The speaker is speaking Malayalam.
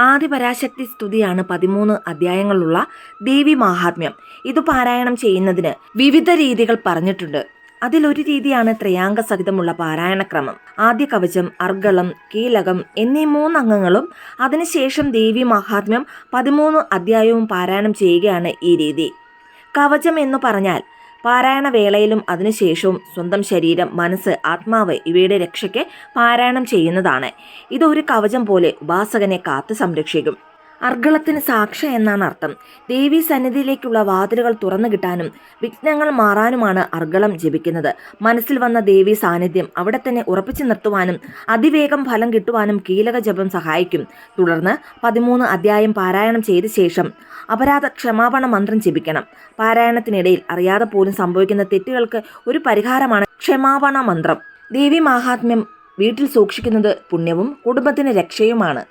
ആദിപരാശക്തി സ്തുതിയാണ് 13 അധ്യായങ്ങളുള്ള ദേവി മാഹാത്മ്യം. ഇത് പാരായണം ചെയ്യുന്നതിന് വിവിധ രീതികൾ പറഞ്ഞിട്ടുണ്ട്. അതിലൊരു രീതിയാണ് ത്രയാംഗ സഹിതമുള്ള പാരായണക്രമം. ആദ്യ കവചം, അർഗളം, കീലകം എന്നീ 3 അംഗങ്ങളും അതിനുശേഷം ദേവി മാഹാത്മ്യം 13 അധ്യായവും പാരായണം ചെയ്യുകയാണ് ഈ രീതി. കവചം എന്നു പറഞ്ഞാൽ പാരായണ വേളയിലും അതിനുശേഷവും സ്വന്തം ശരീരം, മനസ്സ്, ആത്മാവ് ഇവയുടെ രക്ഷയ്ക്ക് പാരായണം ചെയ്യുന്നതാണ്. ഇതൊരു കവചം പോലെ ഉപാസകനെ കാത്തു സംരക്ഷിക്കും. അർഗളത്തിന് സാക്ഷ എന്നാണ് അർത്ഥം. ദേവീ സന്നിധിയിലേക്കുള്ള വാതിലുകൾ തുറന്നു കിട്ടാനും വിഘ്നങ്ങൾ മാറാനുമാണ് അർഗളം ജപിക്കുന്നത്. മനസ്സിൽ വന്ന ദേവീ സാന്നിധ്യം അവിടെ തന്നെ ഉറപ്പിച്ചു നിർത്തുവാനും അതിവേഗം ഫലം കിട്ടുവാനും കീലക ജപം സഹായിക്കും. തുടർന്ന് 13 അധ്യായം പാരായണം ചെയ്ത ശേഷം അപരാധ ക്ഷമാപണ മന്ത്രം ജപിക്കണം. പാരായണത്തിനിടയിൽ അറിയാതെ പോലും സംഭവിക്കുന്ന തെറ്റുകൾക്ക് ഒരു പരിഹാരമാണ് ക്ഷമാപണ മന്ത്രം. ദേവി മാഹാത്മ്യം വീട്ടിൽ സൂക്ഷിക്കുന്നത് പുണ്യവും കുടുംബത്തിന് രക്ഷയുമാണ്.